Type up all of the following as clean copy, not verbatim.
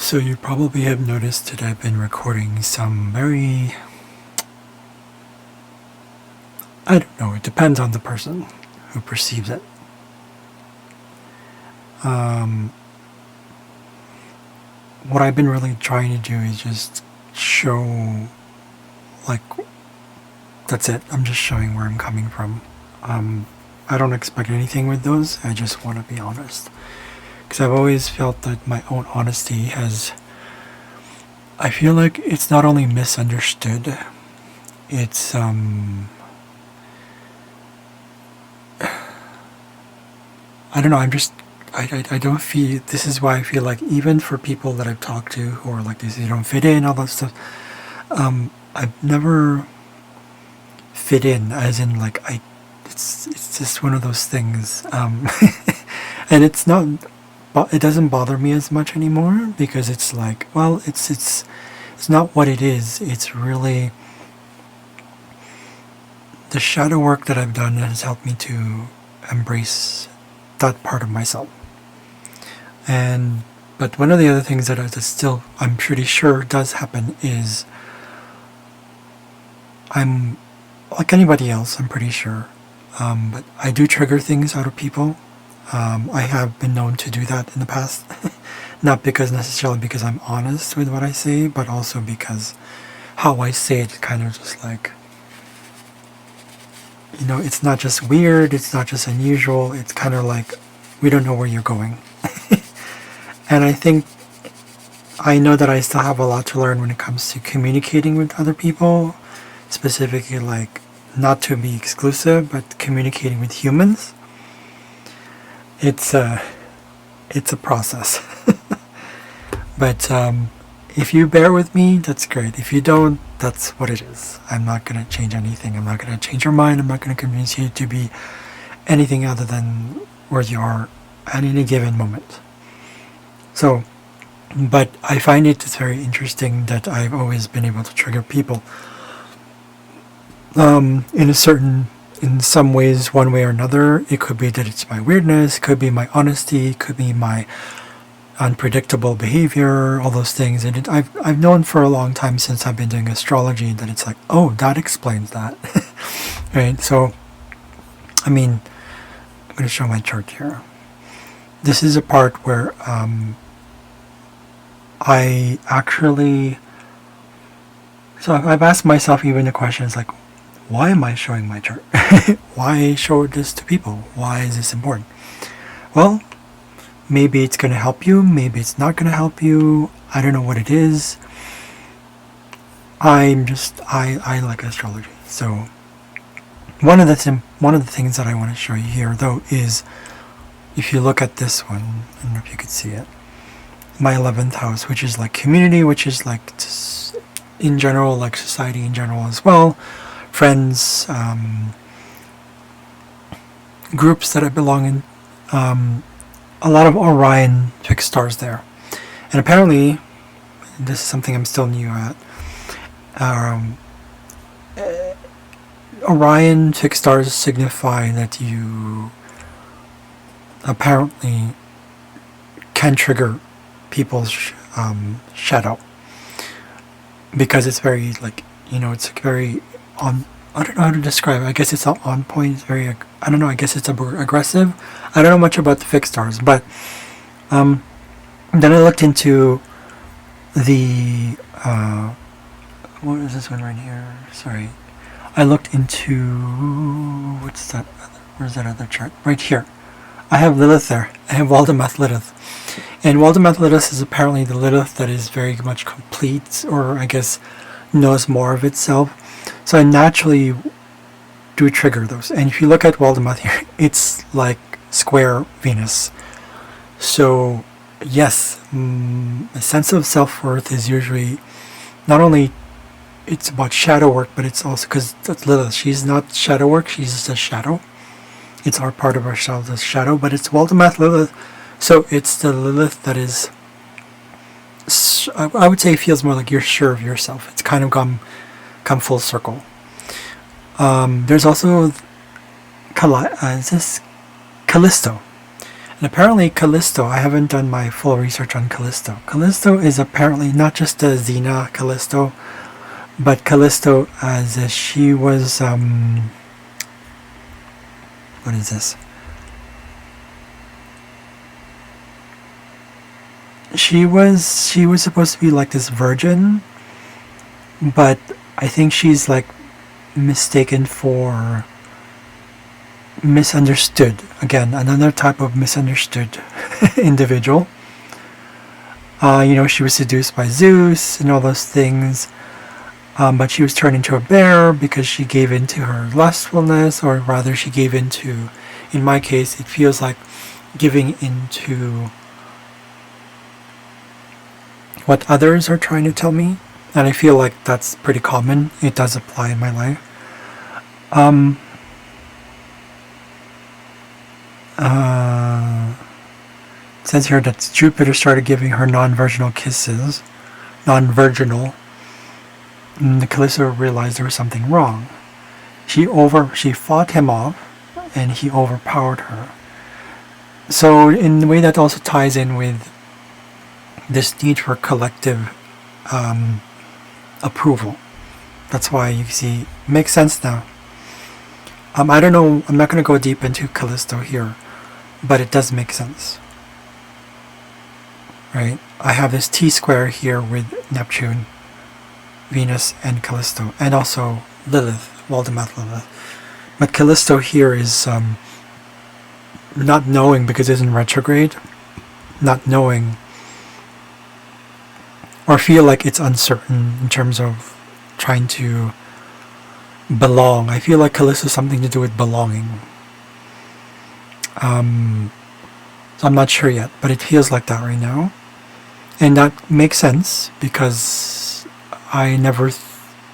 So you probably have noticed that I've been recording some very, I don't know, it depends on the person who perceives it. What I've been really trying to do is just show, like, that's it. I'm just showing where I'm coming from. I don't expect anything with those. I just want to be honest. Because I've always felt that my own honesty has, I feel like it's not only misunderstood, it's, I don't know, I don't feel, this is why I feel like even for people that I've talked to who are like, they don't fit in, all that stuff, I've never fit in, as in like, it's just one of those things, and it's not, it doesn't bother me as much anymore, because it's like, well, it's not what it is, it's really, the shadow work that I've done has helped me to embrace that part of myself. But one of the other things that still, I'm pretty sure does happen is, I'm like anybody else, I'm pretty sure, but I do trigger things out of people. I have been known to do that in the past, not necessarily because I'm honest with what I say, but also because how I say it kind of just like, it's not just weird, it's not just unusual, it's kind of like, we don't know where you're going. And I know that I still have a lot to learn when it comes to communicating with other people, specifically like, not to be exclusive, but communicating with humans. It's a process. But if you bear with me, that's great. If you don't, that's what it is. I'm not going to change anything. I'm not going to change your mind. I'm not going to convince you to be anything other than where you are at any given moment. So, but I find it very interesting that I've always been able to trigger people. In some ways, one way or another. It could be that it's my weirdness, could be my honesty, could be my unpredictable behavior, all those things. And I've known for a long time since I've been doing astrology that it's like, oh, that explains that. Right? So, I mean, I'm going to show my chart here. This is a part where I actually, so I've asked myself even the questions like, why am I showing my chart? Why show this to people? Why is this important? Well, maybe it's going to help you, maybe it's not going to help you. I don't know what it is. I like astrology. So one of the things that I want to show you here, though, is if you look at this one, I don't know if you could see it, my 11th house, which is like community, which is like in general, like society in general as well, friends, groups that I belong in, a lot of Orion fixed stars there. And apparently, this is something I'm still new at, Orion fixed stars signify that you apparently can trigger people's shadow, because it's very like, it's very on, I don't know how to describe it. I guess it's not on point, it's very, I don't know, I guess it's aggressive. I don't know much about the fixed stars, but then I looked into the what is this one right here? Sorry. I looked into, what's that other, where's that other chart? Right here. I have Lilith there. I have Waldemoth Lilith. And Waldemoth Lilith is apparently the Lilith that is very much complete, or I guess knows more of itself. So I naturally do trigger those. And if you look at Waldemoth here, it's like square Venus. So yes, a sense of self-worth is usually not only, it's about shadow work, but it's also, because that's Lilith, she's not shadow work, she's just a shadow. It's our part of ourselves as shadow, but it's Waldemoth Lilith. So it's the Lilith that is, I would say, feels more like you're sure of yourself. It's kind of come full circle. There's also Callisto. And apparently Callisto, I haven't done my full research on Callisto. Callisto is apparently not just a Xena Callisto, but Callisto as she was, what is this? She was supposed to be like this virgin, but I think she's like mistaken for misunderstood. Again, another type of misunderstood individual. She was seduced by Zeus and all those things, but she was turned into a bear because she gave in to her lustfulness, or rather she gave into, in my case, it feels like giving into what others are trying to tell me, and I feel like that's pretty common. It does apply in my life. It says here that Jupiter started giving her non-virginal kisses, non-virginal, and the Callisto realized there was something wrong. She fought him off, and he overpowered her. So in a way that also ties in with this need for collective approval. That's why you see, makes sense now. I don't know, I'm not going to go deep into Callisto here, but it does make sense. Right? I have this T-square here with Neptune, Venus, and Callisto, and also Lilith, Waldemoth Lilith. But Callisto here is not knowing, because it's in retrograde, not knowing, or feel like it's uncertain in terms of trying to belong. I feel like Callisto has something to do with belonging. So I'm not sure yet, but it feels like that right now. And that makes sense, because I never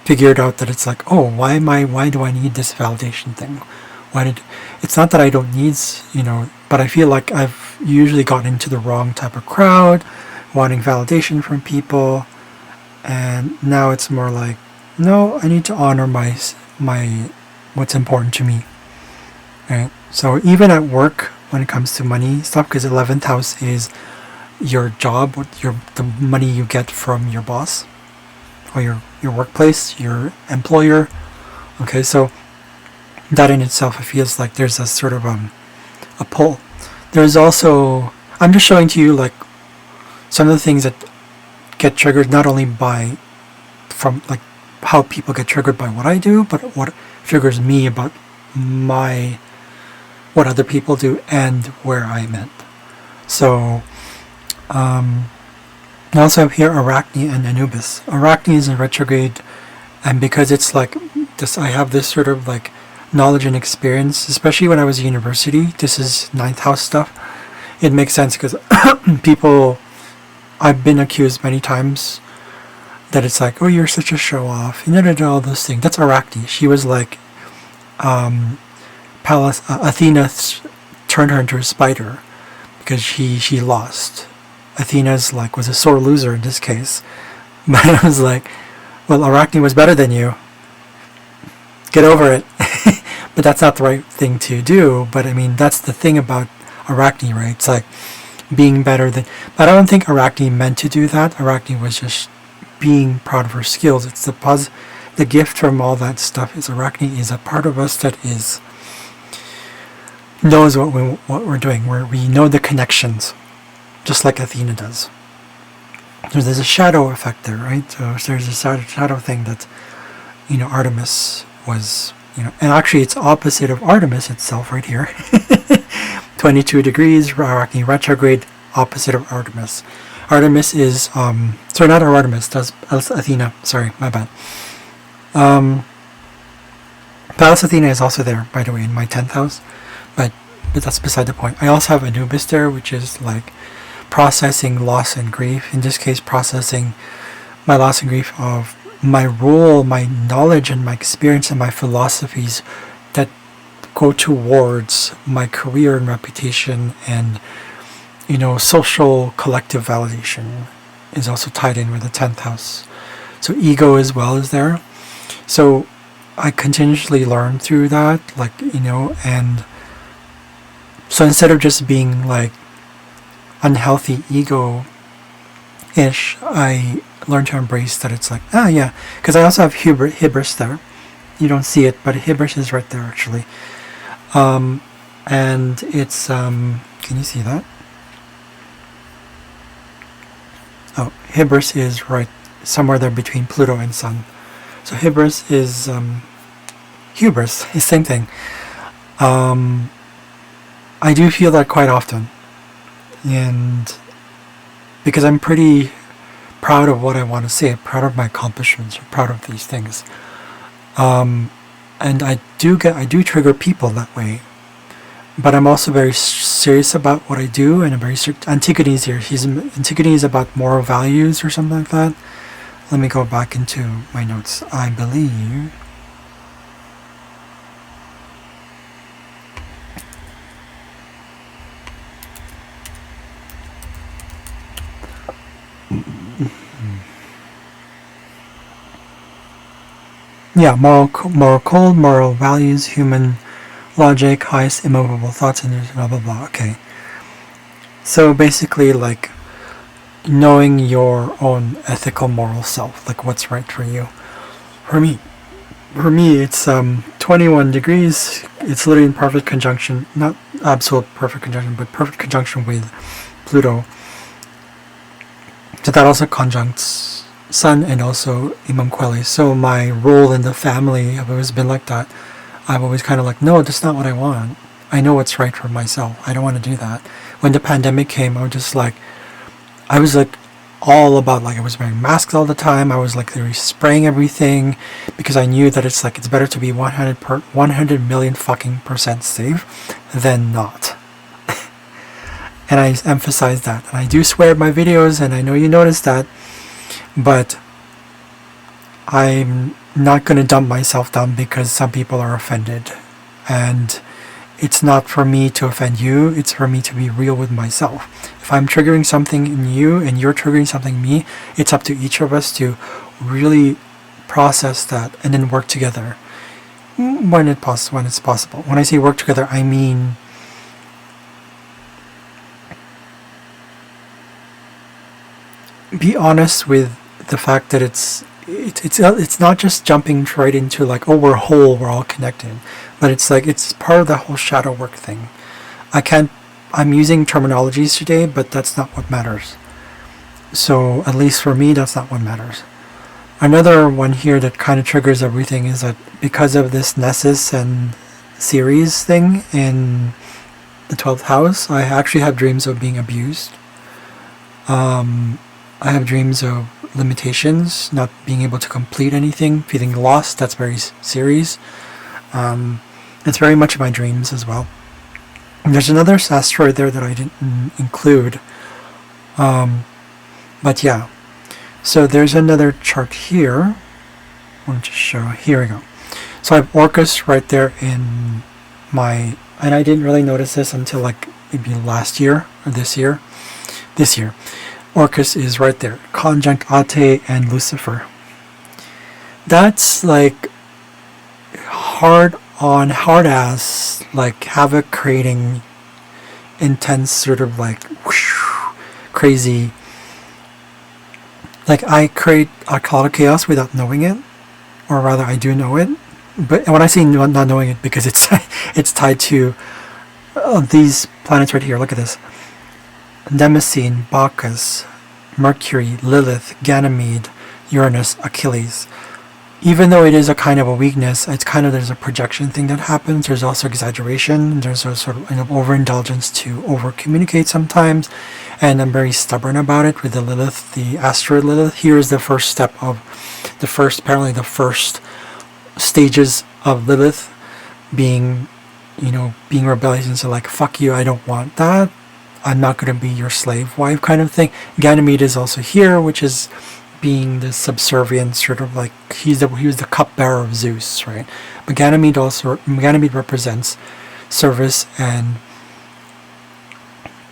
figured out that it's like, oh, why do I need this validation thing? It's not that I don't need, but I feel like I've usually gotten into the wrong type of crowd, wanting validation from people, and now it's more like, no, I need to honor my what's important to me. Right? So even at work, when it comes to money stuff, because 11th house is your job, the money you get from your boss, or your workplace, your employer. Okay, so that in itself, it feels like there's a sort of a pull. There's also, I'm just showing to you like some of the things that get triggered not only from like how people get triggered by what I do, but what triggers me about what other people do and where I'm at. So I also have here Arachne and Anubis. Arachne is in retrograde, and because it's like this, I have this sort of like knowledge and experience, especially when I was at university. This is 9th house stuff. It makes sense because I've been accused many times that it's like, oh, you're such a show off, all those things. That's Arachne. She was like, Athena turned her into a spider because she lost. Athena's like was a sore loser in this case, but I was like, well, Arachne was better than you. Get over it. But that's not the right thing to do. But I mean, that's the thing about Arachne, right? It's like being better than. But I don't think Arachne meant to do that. Arachne was just being proud of her skills. It's the gift from all that stuff is Arachne is a part of us that knows what we're doing, where we know the connections, just like Athena does. So there's a shadow effect there, right? So there's a shadow thing that, Artemis was, and actually it's opposite of Artemis itself right here. 22 degrees, Arachne retrograde, opposite of Artemis. Artemis is, sorry, not Artemis, that's Athena, sorry, my bad. Pallas Athena is also there, by the way, in my 10th house, but that's beside the point. I also have Anubis there, which is like processing loss and grief. In this case, processing my loss and grief of my role, my knowledge, and my experience and my philosophies that go towards my career and reputation and, social collective validation is also tied in with the 10th house. So ego as well is there. So I continuously learn through that, and So instead of just being like unhealthy ego-ish, I learned to embrace that it's like, yeah, because I also have hubris there. You don't see it, but hubris is right there actually. And it's, can you see that? Oh, hubris is right somewhere there between Pluto and Sun. So hubris is, hubris is same thing. I do feel that quite often. And because I'm pretty proud of what I want to say, proud of my accomplishments, proud of these things. And I do trigger people that way. But I'm also very serious about what I do, and I'm very Antigone's here. Antigone is about moral values or something like that. Let me go back into my notes. I believe. Yeah, moral code, moral values, human logic, highest immovable thoughts, and blah blah blah. Okay. So basically, like knowing your own ethical, moral self, like what's right for you. For me, it's 21 degrees. It's literally in perfect conjunction, not absolute perfect conjunction, but perfect conjunction with Pluto. So that also conjuncts Sun and also Imam Kweli. So my role in the family, I've always been like that. I've always kind of like, no, that's not what I want. I know what's right for myself. I don't want to do that. When the pandemic came, I was like all about, like, I was wearing masks all the time. I was like, they were spraying everything because I knew that it's better to be 100 million fucking % safe than not. And I emphasize that. And I do swear in my videos, and I know you noticed that, but I'm not going to dump myself down because some people are offended. And it's not for me to offend you, it's for me to be real with myself. If I'm triggering something in you and you're triggering something in me, it's up to each of us to really process that and then work together when it's possible. When I say work together, I mean be honest with the fact that it's not just jumping right into like, oh, we're whole, we're all connected, but it's like it's part of the whole shadow work thing. I'm using terminologies today, but that's not what matters. So at least for me, that's not what matters. Another one here that kind of triggers everything is that because of this Nessus and Ceres thing in the 12th house, I actually have dreams of being abused. I have dreams of limitations, not being able to complete anything, feeling lost. That's very Ceres. It's very much in my dreams as well. And there's another asteroid there that I didn't include. But yeah. So there's another chart here. I'll just show. Here we go. So I have Orcus right there in my... And I didn't really notice this until like maybe last year or this year. This year. Orcus is right there. Conjunct Ate and Lucifer. That's like hard ass, like havoc creating, intense sort of like whoosh, crazy. Like I create a cloud of chaos without knowing it, or rather I do know it. But when I say not knowing it, because it's it's tied to these planets right here. Look at this. Damascene, Bacchus, Mercury, Lilith, Ganymede, Uranus, Achilles. Even though it is a kind of a weakness, it's kind of, there's a projection thing that happens. There's also exaggeration. There's a sort of overindulgence to over-communicate sometimes. And I'm very stubborn about it with the Lilith, the asteroid Lilith. Here is the first step of apparently the first stages of Lilith being rebellious and so like, fuck you, I don't want that. I'm not going to be your slave wife kind of thing. Ganymede is also here, which is being the subservient sort of like, he was the cupbearer of Zeus, right? But Ganymede represents service and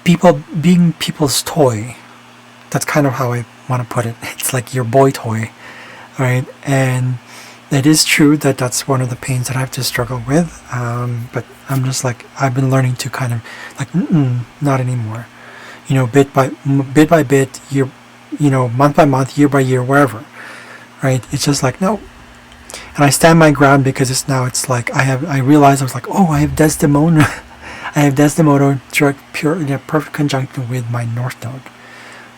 people being people's toy. That's kind of how I want to put it. It's like your boy toy, right? And It is true that that's one of the pains that I have to struggle with, but I'm just like, I've been learning to kind of like, not anymore. You know, bit by bit, year, you know, month by month, year by year, wherever, right? It's just like, no. And I stand my ground because it's like I realized I was like, oh, I have Desdemona. I have Desdemona pure in a perfect conjunction with my North Node.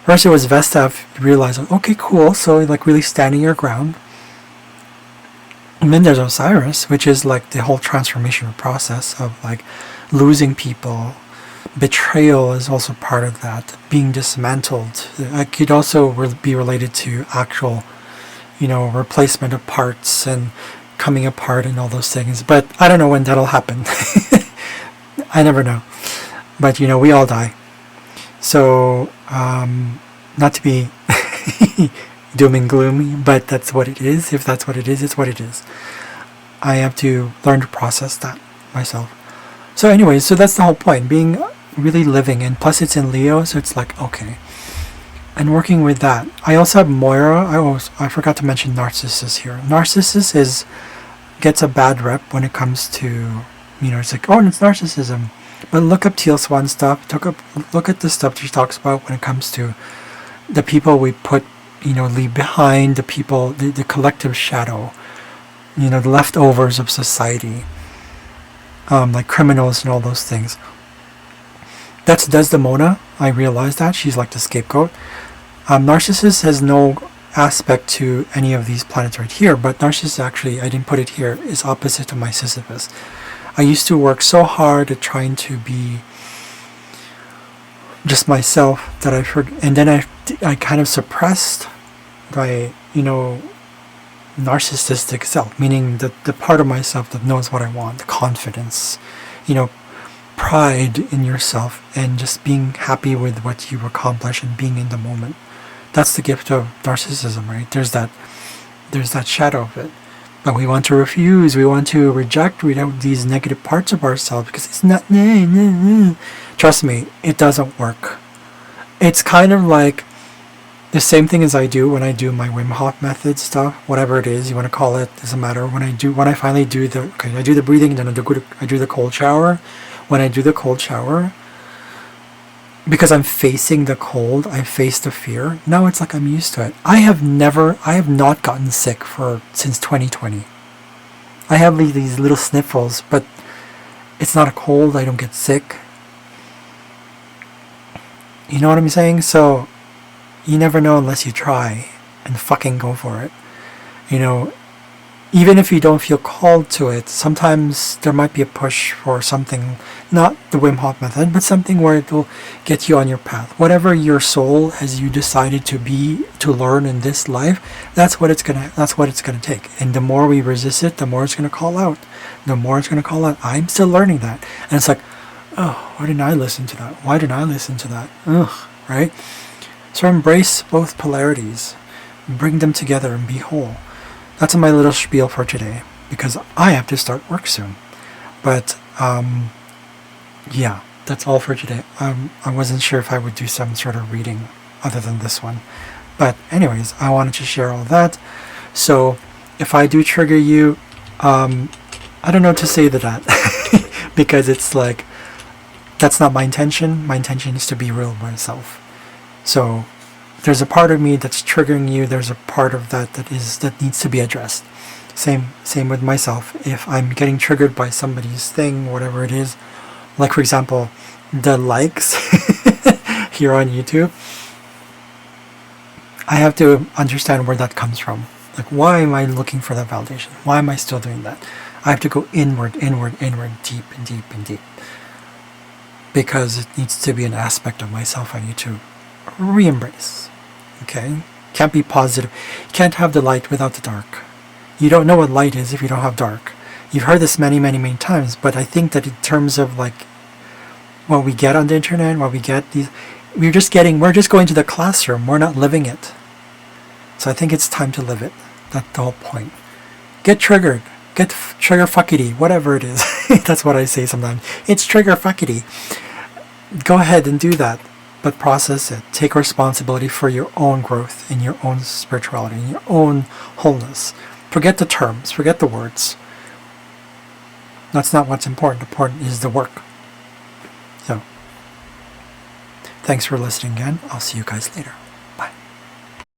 First it was Vesta, I realized, okay, cool, so like really standing your ground. And then there's Osiris, which is like the whole transformation process of like losing people. Betrayal is also part of that. Being dismantled. It could also be related to actual, you know, replacement of parts and coming apart and all those things. But I don't know when that'll happen. I never know. But you know, we all die. So, not to be doom and gloomy, but that's what it is. If that's what it is, it's what it is. I have to learn to process that myself. So anyway, so that's the whole point. Being really living, and plus it's in Leo, so it's like, okay. And working with that. I also have Moira. I forgot to mention Narcissus here. Narcissus gets a bad rep when it comes to, you know, it's like, oh, it's narcissism. But look up Teal Swan stuff. Look at the stuff she talks about when it comes to the people we put, you know, leave behind, the people, the collective shadow, you know, the leftovers of society, like criminals and all those things. That's Desdemona. I realized that. She's like the scapegoat. Narcissus has no aspect to any of these planets right here, but Narcissus actually, I didn't put it here, is opposite to my Sisyphus. I used to work so hard at trying to be just myself that and then I kind of suppressed my, you know, narcissistic self, meaning the part of myself that knows what I want, the confidence, you know, pride in yourself, and just being happy with what you accomplish and being in the moment. That's the gift of narcissism, right? There's that shadow of it. But we want to refuse, we want to reject these negative parts of ourselves because it's not, Trust me, it doesn't work. It's kind of like the same thing as I do when I do my Wim Hof method stuff, whatever it is you want to call it, doesn't matter. When I finally do I do the breathing, then I do the cold shower. When I do the cold shower, because I'm facing the cold, I face the fear. Now it's like I'm used to it. I have not gotten sick since 2020. I have these little sniffles, but it's not a cold. I don't get sick. You know what I'm saying? So you never know unless you try and fucking go for it. You know, even if you don't feel called to it, sometimes there might be a push for something, not the Wim Hof method, but something where it will get you on your path. Whatever your soul has you decided to learn in this life, that's what it's gonna take. And the more we resist it, the more it's gonna call out. The more it's gonna call out. I'm still learning that. And it's like, oh, why didn't I listen to that? Why didn't I listen to that? Ugh, right? So embrace both polarities. Bring them together and be whole. That's my little spiel for today, because I have to start work soon. But, yeah, that's all for today. I wasn't sure if I would do some sort of reading other than this one. But anyways, I wanted to share all that. So, if I do trigger you, I don't know what to say to that. Because it's like, that's not my intention. My intention is to be real with myself. So, there's a part of me that's triggering you. There's a part of that needs to be addressed. Same with myself. If I'm getting triggered by somebody's thing, whatever it is, like for example, the likes here on YouTube, I have to understand where that comes from. Like, why am I looking for that validation? Why am I still doing that? I have to go inward, deep and deep and deep. Because it needs to be an aspect of myself I need to re-embrace. Okay? Can't be positive. You can't have the light without the dark. You don't know what light is if you don't have dark. You've heard this many, many, many times, but I think that in terms of like what we get on the internet, what we get these, we're just going to the classroom. We're not living it. So I think it's time to live it. That's the whole point. Get triggered. Get trigger fuckity, whatever it is. That's what I say sometimes. It's trigger fuckity. Go ahead and do that. But process it. Take responsibility for your own growth and your own spirituality and your own wholeness. Forget the terms, forget the words. That's not what's important. Important is the work. So, thanks for listening again. I'll see you guys later.